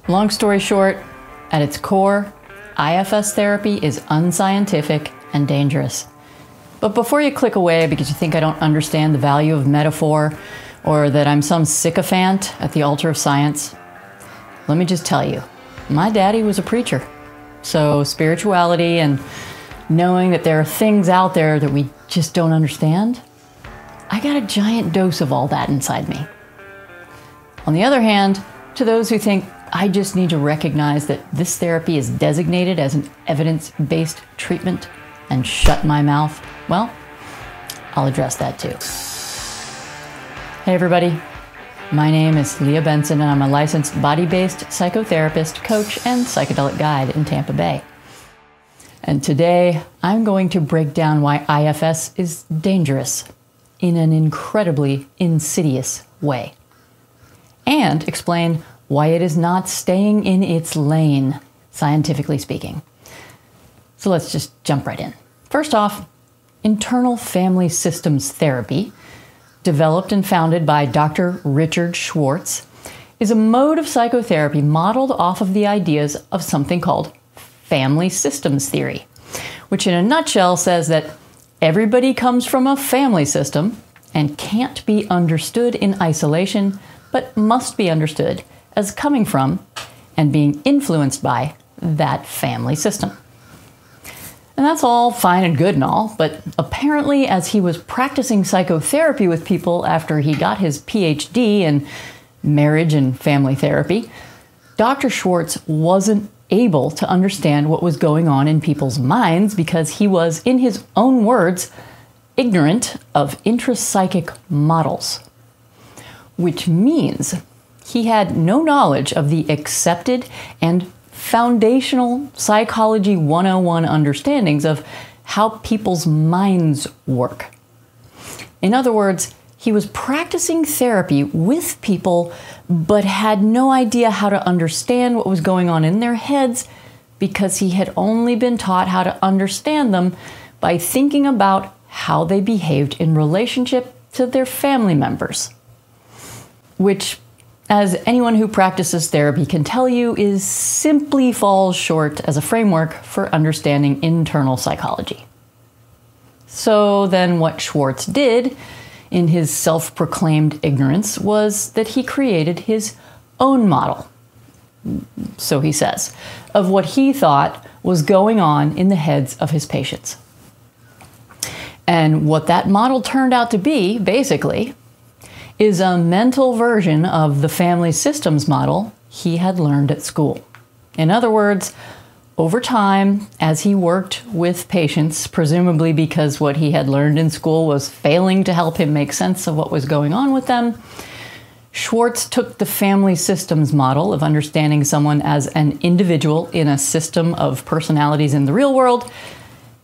Long story short, at its core, IFS therapy is unscientific and dangerous. But before you click away because you think I don't understand the value of metaphor or that I'm some sycophant at the altar of science, let me just tell you, my daddy was a preacher. So spirituality and knowing that there are things out there that we just don't understand, I got a giant dose of all that inside me. On the other hand, to those who think I just need to recognize that this therapy is designated as an evidence-based treatment and shut my mouth, well, I'll address that too. Hey everybody, my name is Leah Benson and I'm a licensed body-based psychotherapist, coach, and psychedelic guide in Tampa Bay. And today I'm going to break down why IFS is dangerous in an incredibly insidious way, and explain why it is not staying in its lane, scientifically speaking. So let's just jump right in. First off, internal family systems therapy, developed and founded by Dr. Richard Schwartz, is a mode of psychotherapy modeled off of the ideas of something called family systems theory, which in a nutshell says that everybody comes from a family system and can't be understood in isolation, but must be understood as coming from and being influenced by that family system. And that's all fine and good and all, but apparently as he was practicing psychotherapy with people after he got his PhD in marriage and family therapy, Dr. Schwartz wasn't able to understand what was going on in people's minds because he was, in his own words, ignorant of intrapsychic models, which means he had no knowledge of the accepted and foundational Psychology 101 understandings of how people's minds work. In other words, he was practicing therapy with people but had no idea how to understand what was going on in their heads because he had only been taught how to understand them by thinking about how they behaved in relationship to their family members, which, as anyone who practices therapy can tell you, is simply falls short as a framework for understanding internal psychology. So then what Schwartz did in his self-proclaimed ignorance was that he created his own model, so he says, of what he thought was going on in the heads of his patients. And what that model turned out to be, basically, is a mental version of the family systems model he had learned at school. In other words, over time, as he worked with patients, presumably because what he had learned in school was failing to help him make sense of what was going on with them, Schwartz took the family systems model of understanding someone as an individual in a system of personalities in the real world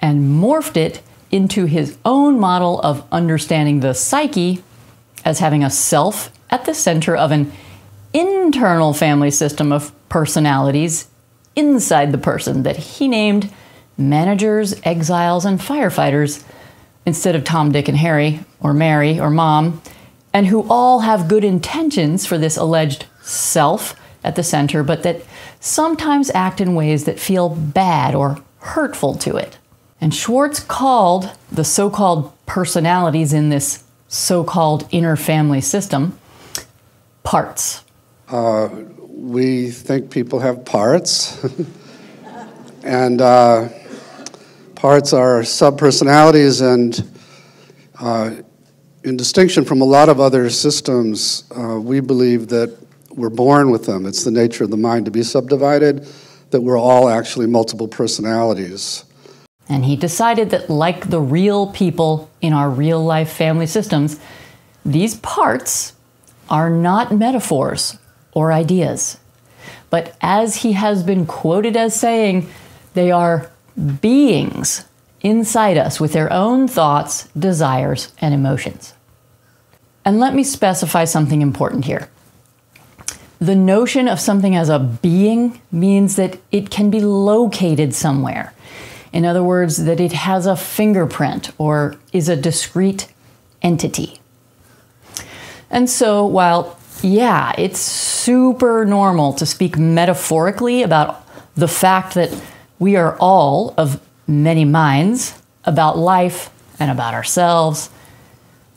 and morphed it into his own model of understanding the psyche as having a self at the center of an internal family system of personalities inside the person that he named managers, exiles, and firefighters instead of Tom, Dick, and Harry, or Mary, or Mom, and who all have good intentions for this alleged self at the center, but that sometimes act in ways that feel bad or hurtful to it. And Schwartz called the so-called personalities in this so-called inner family system parts. We think people have parts, and parts are subpersonalities, and in distinction from a lot of other systems, we believe that we're born with them. It's the nature of the mind to be subdivided, that we're all actually multiple personalities. And he decided that, like the real people in our real-life family systems, these parts are not metaphors or ideas. But as he has been quoted as saying, they are beings inside us with their own thoughts, desires, and emotions. And let me specify something important here. The notion of something as a being means that it can be located somewhere. In other words, that it has a fingerprint or is a discrete entity. And so while Yeah, it's super normal to speak metaphorically about the fact that we are all of many minds about life and about ourselves.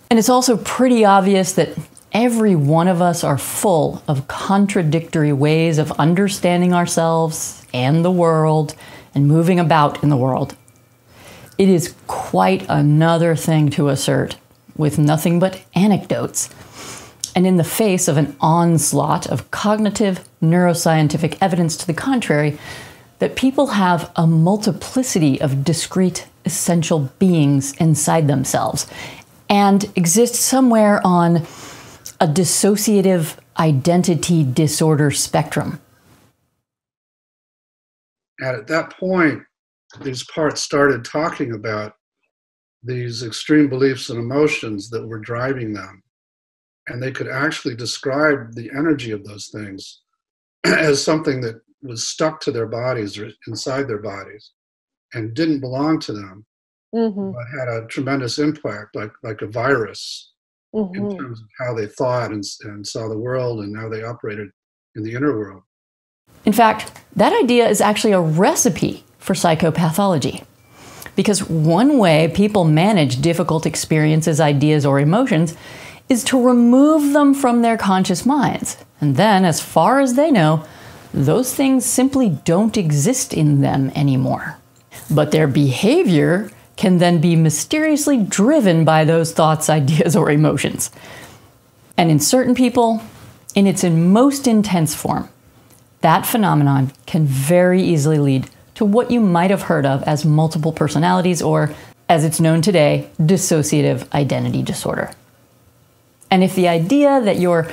And it's also pretty obvious that every one of us are full of contradictory ways of understanding ourselves and the world and moving about in the world. It is quite another thing to assert, with nothing but anecdotes, and in the face of an onslaught of cognitive neuroscientific evidence to the contrary, that people have a multiplicity of discrete, essential beings inside themselves and exist somewhere on a dissociative identity disorder spectrum. And at that point, these parts started talking about these extreme beliefs and emotions that were driving them. And they could actually describe the energy of those things as something that was stuck to their bodies or inside their bodies and didn't belong to them, but had a tremendous impact, like a virus, in terms of how they thought and saw the world and how they operated in the inner world. In fact, that idea is actually a recipe for psychopathology. Because one way people manage difficult experiences, ideas, or emotions is to remove them from their conscious minds. And then, as far as they know, those things simply don't exist in them anymore. But their behavior can then be mysteriously driven by those thoughts, ideas, or emotions. And in certain people, in its most intense form, that phenomenon can very easily lead to what you might have heard of as multiple personalities, or, as it's known today, dissociative identity disorder. And if the idea that your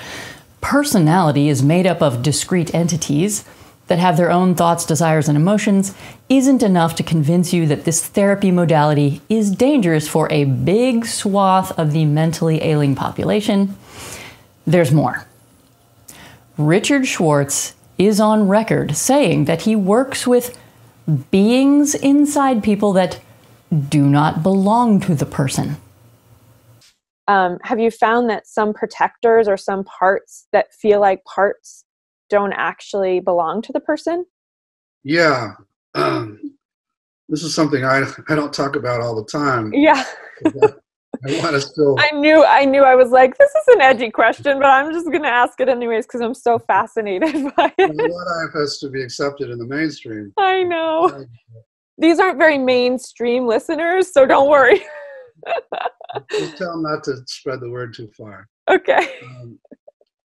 personality is made up of discrete entities that have their own thoughts, desires, and emotions isn't enough to convince you that this therapy modality is dangerous for a big swath of the mentally ailing population, there's more. Richard Schwartz is on record saying that he works with beings inside people that do not belong to the person. Have you found that some protectors or some parts that feel like parts don't actually belong to the person? Yeah. This is something I don't talk about all the time. Yeah. I want to still... I knew I was like, this is an edgy question, but I'm just going to ask it anyways because I'm so fascinated by it. A lot has to be accepted in the mainstream. I know. These aren't very mainstream listeners, so don't worry. Just tell them not to spread the word too far. Okay.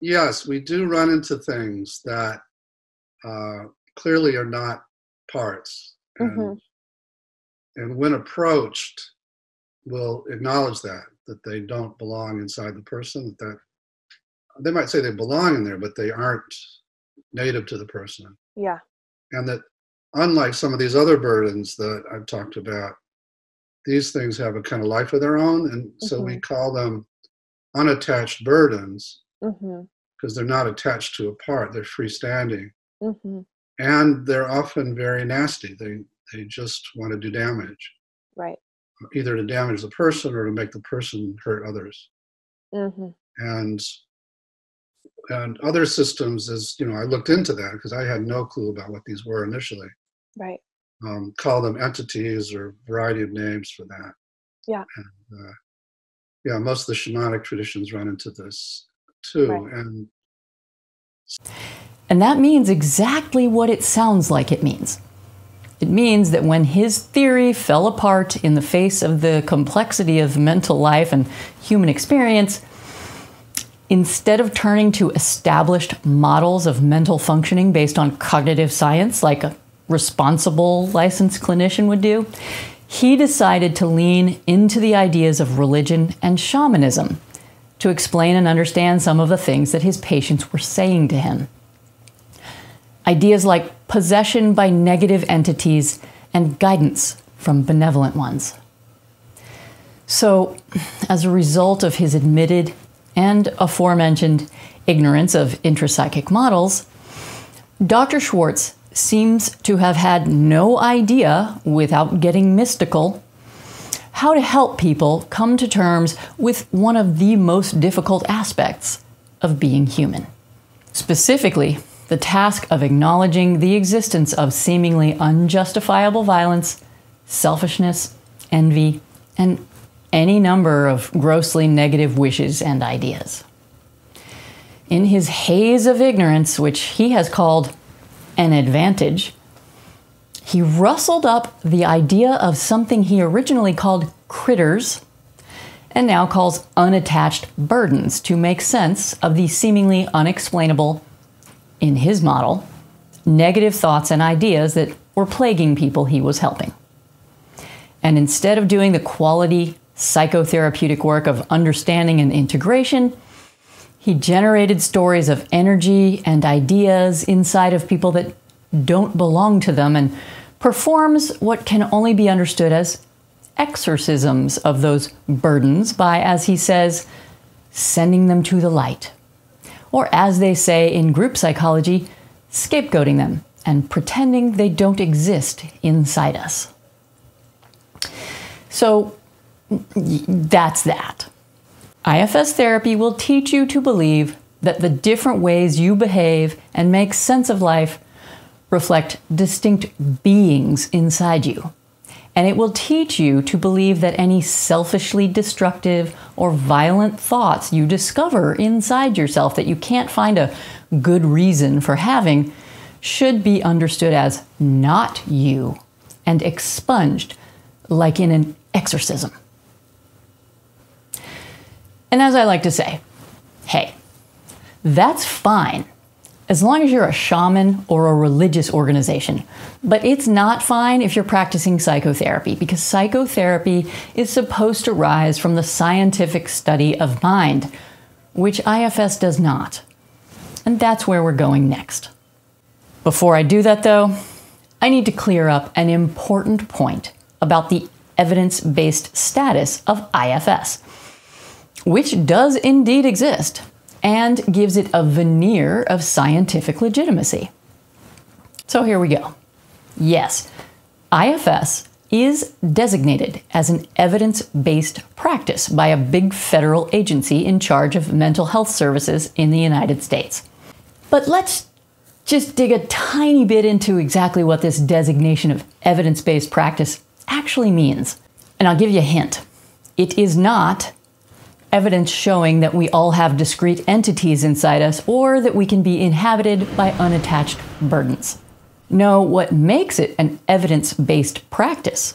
Yes, we do run into things that clearly are not parts. And when approached, we'll acknowledge that they don't belong inside the person, that they might say they belong in there, but they aren't native to the person. Yeah. And that unlike some of these other burdens that I've talked about, these things have a kind of life of their own, and so we call them unattached burdens because they're not attached to a part, they're freestanding. And they're often very nasty. They just want to do damage. Right. Either to damage the person or to make the person hurt others. And other systems, as you know, I looked into that because I had no clue about what these were initially. Right. Call them entities or a variety of names for that. Yeah. And, yeah, most of the shamanic traditions run into this too. Right. And that means exactly what it sounds like it means. It means that when his theory fell apart in the face of the complexity of mental life and human experience, instead of turning to established models of mental functioning based on cognitive science, like a responsible licensed clinician would do, he decided to lean into the ideas of religion and shamanism to explain and understand some of the things that his patients were saying to him. Ideas like possession by negative entities and guidance from benevolent ones. So, as a result of his admitted and aforementioned ignorance of intrapsychic models, Dr. Schwartz seems to have had no idea, without getting mystical, how to help people come to terms with one of the most difficult aspects of being human. Specifically, the task of acknowledging the existence of seemingly unjustifiable violence, selfishness, envy, and any number of grossly negative wishes and ideas. In his haze of ignorance, which he has called an advantage, he rustled up the idea of something he originally called critters and now calls unattached burdens to make sense of the seemingly unexplainable, in his model, negative thoughts and ideas that were plaguing people he was helping. And instead of doing the quality psychotherapeutic work of understanding and integration, he generated stories of energy and ideas inside of people that don't belong to them and performs what can only be understood as exorcisms of those burdens by, as he says, sending them to the light. Or as they say in group psychology, scapegoating them and pretending they don't exist inside us. So that's that. IFS therapy will teach you to believe that the different ways you behave and make sense of life reflect distinct beings inside you. And it will teach you to believe that any selfishly destructive or violent thoughts you discover inside yourself that you can't find a good reason for having should be understood as not you and expunged like in an exorcism. And as I like to say, hey, that's fine as long as you're a shaman or a religious organization. But it's not fine if you're practicing psychotherapy, because psychotherapy is supposed to rise from the scientific study of mind, which IFS does not. And that's where we're going next. Before I do that, though, I need to clear up an important point about the evidence-based status of IFS, which does indeed exist and gives it a veneer of scientific legitimacy. So here we go. Yes, IFS is designated as an evidence-based practice by a big federal agency in charge of mental health services in the United States. But let's just dig a tiny bit into exactly what this designation of evidence-based practice actually means. And I'll give you a hint. It is not evidence showing that we all have discrete entities inside us or that we can be inhabited by unattached burdens. No, what makes it an evidence-based practice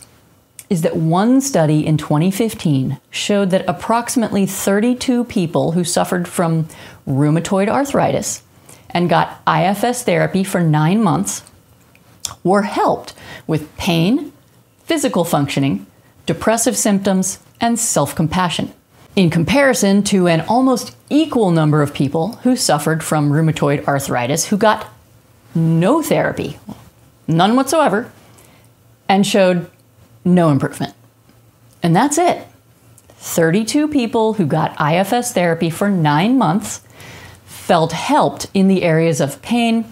is that one study in 2015 showed that approximately 32 people who suffered from rheumatoid arthritis and got IFS therapy for 9 months were helped with pain, physical functioning, depressive symptoms, and self-compassion, in comparison to an almost equal number of people who suffered from rheumatoid arthritis who got no therapy, none whatsoever, and showed no improvement. And that's it. 32 people who got IFS therapy for 9 months felt helped in the areas of pain,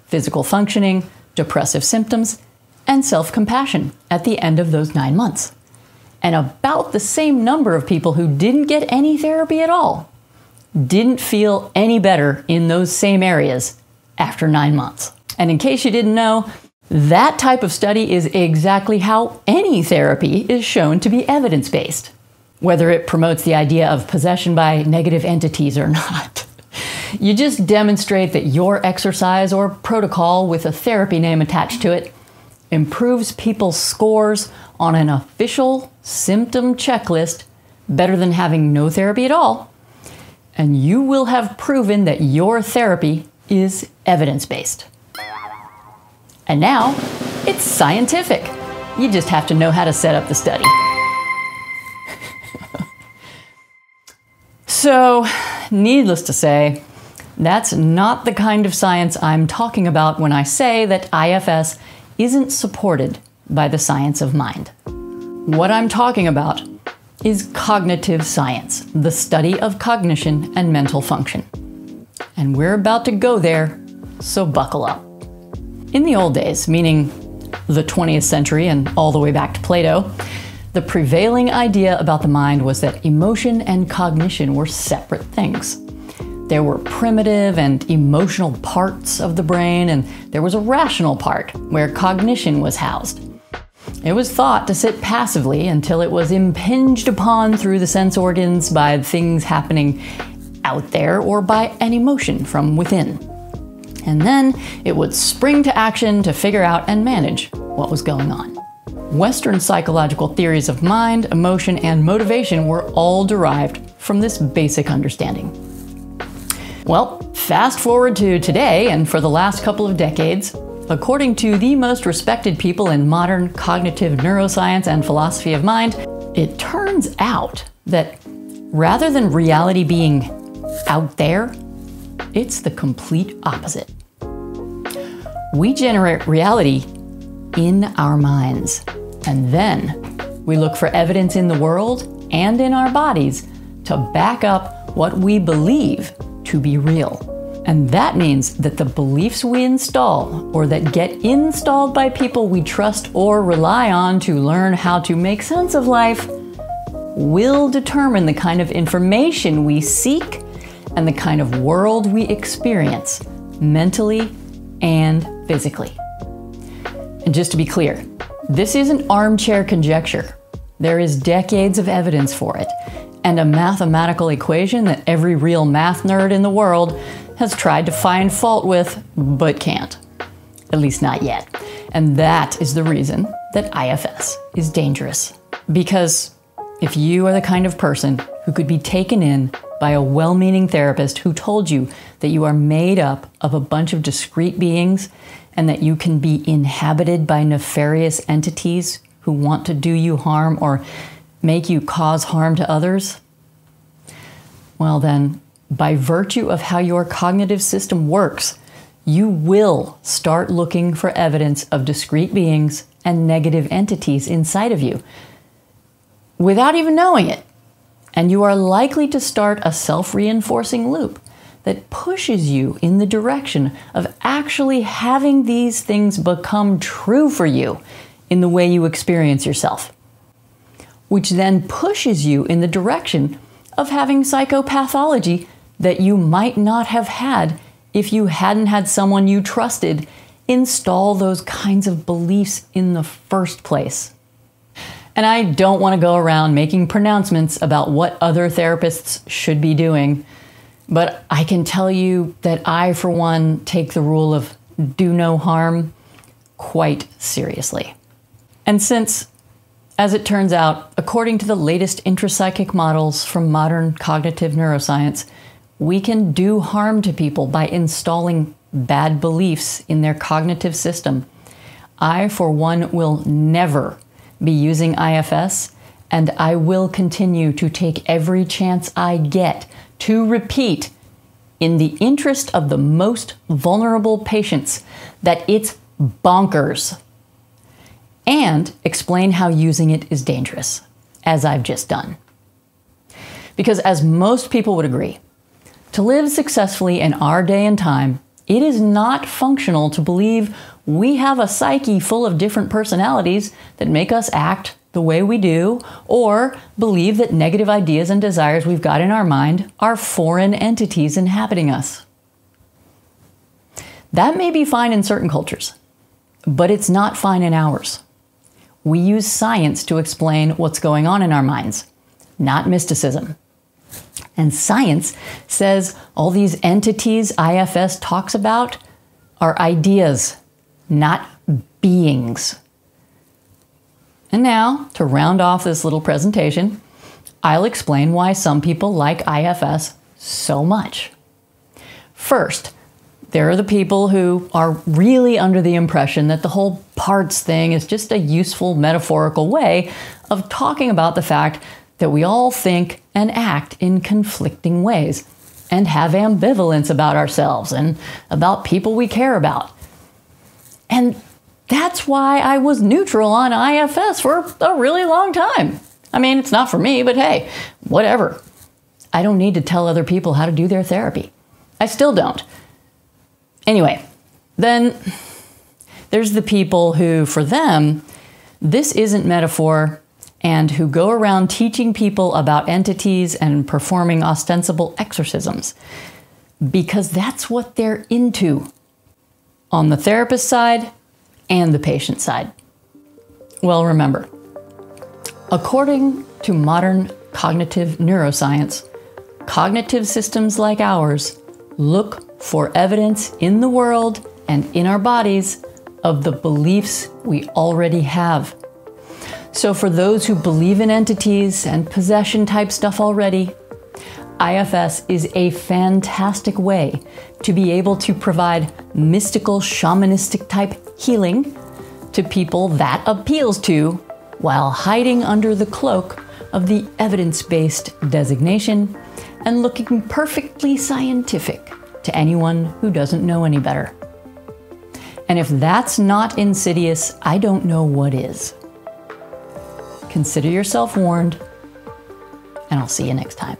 physical functioning, depressive symptoms, and self-compassion at the end of those 9 months. And about the same number of people who didn't get any therapy at all didn't feel any better in those same areas after 9 months. And in case you didn't know, that type of study is exactly how any therapy is shown to be evidence-based, whether it promotes the idea of possession by negative entities or not. You just demonstrate that your exercise or protocol with a therapy name attached to it improves people's scores on an official symptom checklist better than having no therapy at all, and you will have proven that your therapy is evidence-based. And now, it's scientific. You just have to know how to set up the study. So, needless to say, that's not the kind of science I'm talking about when I say that IFS isn't supported by the science of mind. What I'm talking about is cognitive science, the study of cognition and mental function. And we're about to go there, so buckle up. In the old days, meaning the 20th century and all the way back to Plato, the prevailing idea about the mind was that emotion and cognition were separate things. There were primitive and emotional parts of the brain, and there was a rational part where cognition was housed. It was thought to sit passively until it was impinged upon through the sense organs by things happening out there or by an emotion from within. And then it would spring to action to figure out and manage what was going on. Western psychological theories of mind, emotion, and motivation were all derived from this basic understanding. Well, fast forward to today, and for the last couple of decades, according to the most respected people in modern cognitive neuroscience and philosophy of mind, it turns out that rather than reality being out there, it's the complete opposite. We generate reality in our minds, and then we look for evidence in the world and in our bodies to back up what we believe to be real. And that means that the beliefs we install or that get installed by people we trust or rely on to learn how to make sense of life will determine the kind of information we seek and the kind of world we experience mentally and physically. And just to be clear, this isn't armchair conjecture. There is decades of evidence for it, and a mathematical equation that every real math nerd in the world has tried to find fault with, but can't. At least not yet. And that is the reason that IFS is dangerous. Because if you are the kind of person who could be taken in by a well-meaning therapist who told you that you are made up of a bunch of discrete beings and that you can be inhabited by nefarious entities who want to do you harm or make you cause harm to others, well then, by virtue of how your cognitive system works, you will start looking for evidence of discrete beings and negative entities inside of you without even knowing it. And you are likely to start a self-reinforcing loop that pushes you in the direction of actually having these things become true for you in the way you experience yourself, which then pushes you in the direction of having psychopathology that you might not have had if you hadn't had someone you trusted install those kinds of beliefs in the first place. And I don't want to go around making pronouncements about what other therapists should be doing, but I can tell you that I, for one, take the rule of do no harm quite seriously. And since, as it turns out, according to the latest intrapsychic models from modern cognitive neuroscience, we can do harm to people by installing bad beliefs in their cognitive system, I, for one, will never be using IFS, and I will continue to take every chance I get to repeat, in the interest of the most vulnerable patients, that it's bonkers, and explain how using it is dangerous, as I've just done. Because as most people would agree, to live successfully in our day and time, it is not functional to believe we have a psyche full of different personalities that make us act the way we do, or believe that negative ideas and desires we've got in our mind are foreign entities inhabiting us. That may be fine in certain cultures, but it's not fine in ours. We use science to explain what's going on in our minds, not mysticism. And science says all these entities IFS talks about are ideas, not beings. And now, to round off this little presentation, I'll explain why some people like IFS so much. First, there are the people who are really under the impression that the whole parts thing is just a useful metaphorical way of talking about the fact that we all think and act in conflicting ways and have ambivalence about ourselves and about people we care about. And that's why I was neutral on IFS for a really long time. I mean, it's not for me, but hey, whatever. I don't need to tell other people how to do their therapy. I still don't. Anyway, then there's the people who, for them, this isn't metaphor, and who go around teaching people about entities and performing ostensible exorcisms. because that's what they're into, on the therapist side and the patient side. Well, remember, according to modern cognitive neuroscience, cognitive systems like ours look for evidence in the world and in our bodies of the beliefs we already have. So for those who believe in entities and possession type stuff already, IFS is a fantastic way to be able to provide mystical, shamanistic type healing to people that appeals to, while hiding under the cloak of the evidence-based designation and looking perfectly scientific to anyone who doesn't know any better. And if that's not insidious, I don't know what is. Consider yourself warned, and I'll see you next time.